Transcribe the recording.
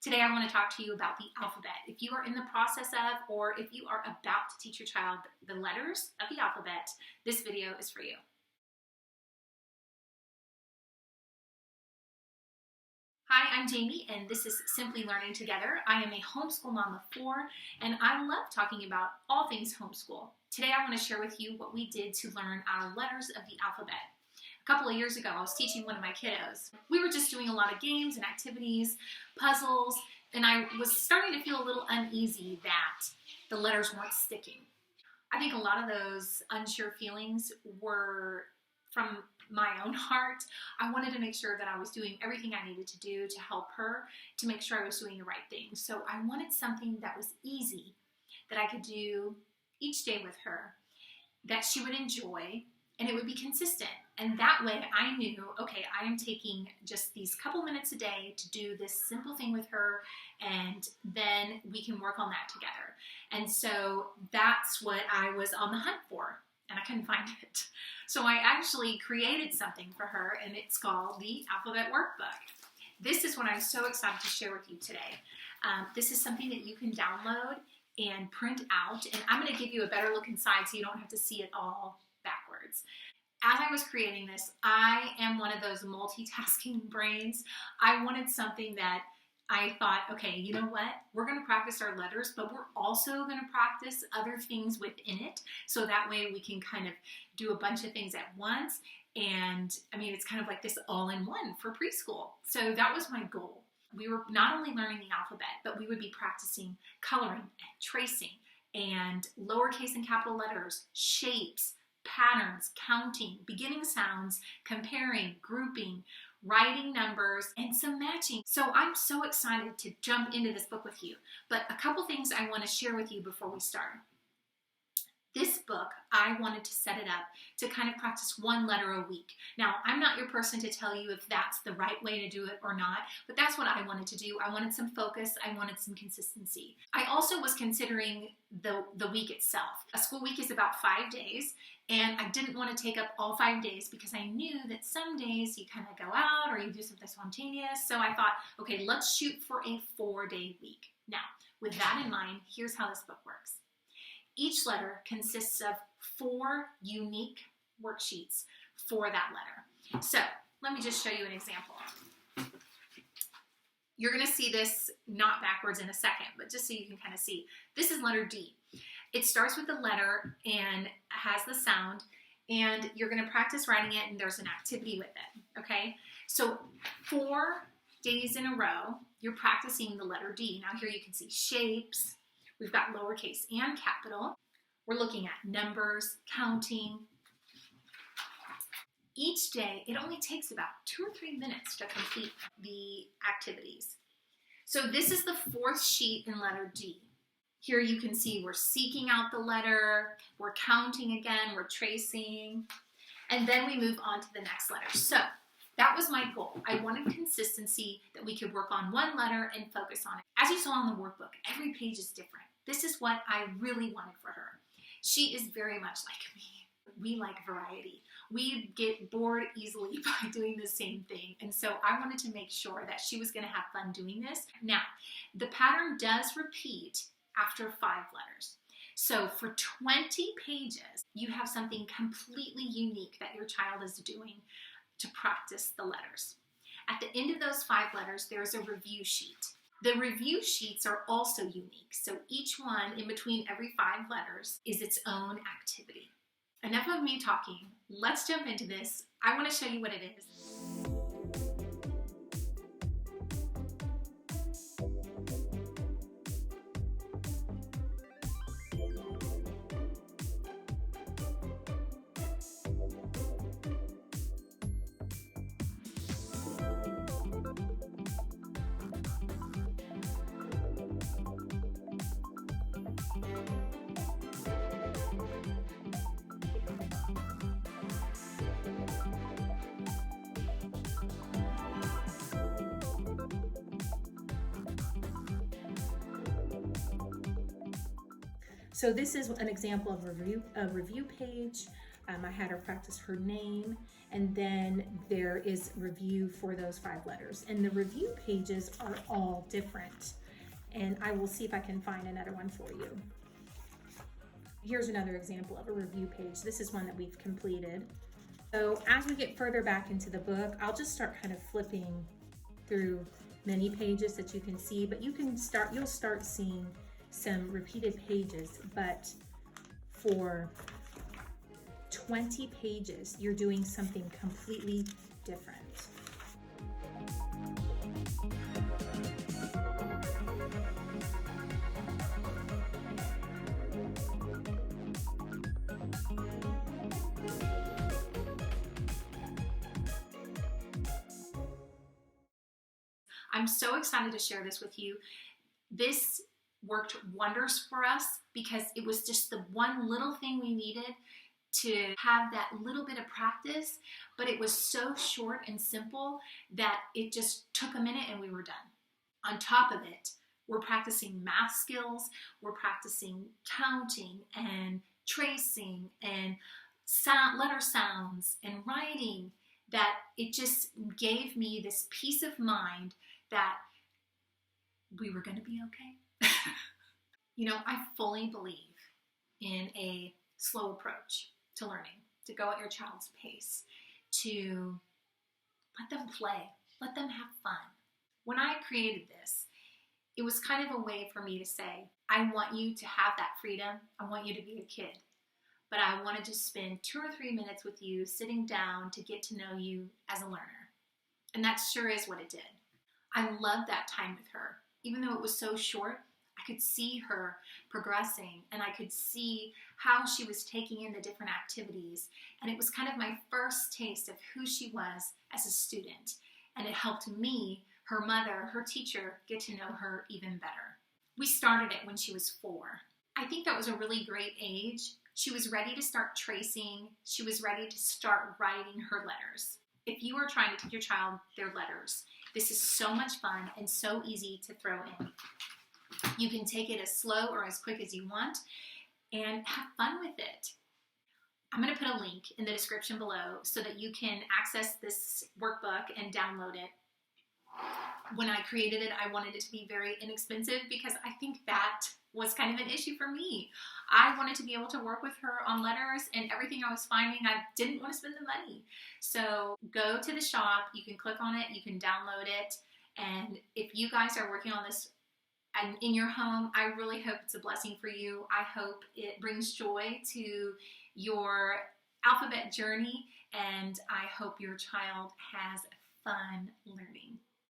Today I want to talk to you about the alphabet. If you are in the process of, or if you are about to teach your child the letters of the alphabet, this video is for you. Hi, I'm Jamie, and this is Simply Learning Together. I am a homeschool mom of 4, and I love talking about all things homeschool. Today I want to share with you what we did to learn our letters of the alphabet. A couple of years ago, I was teaching one of my kiddos. We were just doing a lot of games and activities, puzzles, and I was starting to feel a little uneasy that the letters weren't sticking. I think a lot of those unsure feelings were from my own heart. I wanted to make sure that I was doing everything I needed to do to help her, to make sure I was doing the right thing. So I wanted something that was easy, that I could do each day with her, that she would enjoy, and it would be consistent. And that way I knew, okay, I am taking just these couple minutes a day to do this simple thing with her, and then we can work on that together. And so that's what I was on the hunt for, and I couldn't find it. So I actually created something for her, and it's called the Alphabet Workbook. This is what I'm so excited to share with you today. This is something that you can download and print out, and I'm going to give you a better look inside so you don't have to see it all backwards. As I was creating this, I am one of those multitasking brains. I wanted something that I thought, okay, you know what? We're going to practice our letters, but we're also going to practice other things within it. So that way we can kind of do a bunch of things at once. And I mean, it's kind of like this all-in-one for preschool. So that was my goal. We were not only learning the alphabet, but we would be practicing coloring and tracing and lowercase and capital letters, shapes, patterns, counting, beginning sounds, comparing, grouping, writing numbers, and some matching. So I'm so excited to jump into this book with you. But a couple things I want to share with you before we start. This book, I wanted to set it up to kind of practice one letter a week. Now, I'm not your person to tell you if that's the right way to do it or not, but that's what I wanted to do. I wanted some focus. I wanted some consistency. I also was considering the week itself. A school week is about 5 days, and I didn't want to take up all 5 days because I knew that some days you kind of go out or you do something spontaneous. So I thought, okay, let's shoot for a 4-day week. Now, with that in mind, here's how this book works. Each letter consists of 4 unique worksheets for that letter. So let me just show you an example. You're going to see this not backwards in a second, but just so you can kind of see. This is letter D. It starts with the letter and has the sound, and you're going to practice writing it, and there's an activity with it, okay? So 4 days in a row, you're practicing the letter D. Now here you can see shapes. We've got lowercase and capital. We're looking at numbers, counting. Each day, it only takes about 2 or 3 minutes to complete the activities. So this is the 4th sheet in letter D. Here you can see we're seeking out the letter, we're counting again, we're tracing, and then we move on to the next letter. So that was my goal. I wanted consistency, that we could work on one letter and focus on it. As you saw on the workbook, every page is different. This is what I really wanted for her. She is very much like me. We like variety. We get bored easily by doing the same thing. And so I wanted to make sure that she was going to have fun doing this. Now, the pattern does repeat after 5 letters. So for 20 pages, you have something completely unique that your child is doing to practice the letters. At the end of those 5 letters, there's a review sheet. The review sheets are also unique, so each one in between every 5 letters is its own activity. Enough of me talking. Let's jump into this. I want to show you what it is. So this is an example of a review page I had her practice her name, and then there is review for those 5 letters. And the review pages are all different. And I will see if I can find another one for you. Here's another example of a review page. This is one that we've completed. So as we get further back into the book, I'll just start kind of flipping through many pages that you can see, but you'll start seeing some repeated pages, but for 20 pages, you're doing something completely different. I'm so excited to share this with you. This worked wonders for us because it was just the one little thing we needed to have that little bit of practice, but it was so short and simple that it just took a minute and we were done. On top of it, we're practicing math skills, we're practicing counting and tracing and letter sounds and writing, that it just gave me this peace of mind that we were going to be okay. You know, I fully believe in a slow approach to learning, to go at your child's pace, to let them play, let them have fun. When I created this, it was kind of a way for me to say, I want you to have that freedom. I want you to be a kid. But I wanted to spend 2 or 3 minutes with you sitting down to get to know you as a learner. And that sure is what it did. I loved that time with her. Even though it was so short, I could see her progressing and I could see how she was taking in the different activities. And it was kind of my first taste of who she was as a student. And it helped me, her mother, her teacher, get to know her even better. We started it when she was 4. I think that was a really great age. She was ready to start tracing. She was ready to start writing her letters. If you are trying to teach your child their letters, this is so much fun and so easy to throw in. You can take it as slow or as quick as you want and have fun with it. I'm going to put a link in the description below so that you can access this workbook and download it. When I created it, I wanted it to be very inexpensive because I think that was kind of an issue for me. I wanted to be able to work with her on letters, and everything I was finding, I didn't want to spend the money. So go to the shop, you can click on it, you can download it, and if you guys are working on this in your home, I really hope it's a blessing for you. I hope it brings joy to your alphabet journey, and I hope your child has fun learning.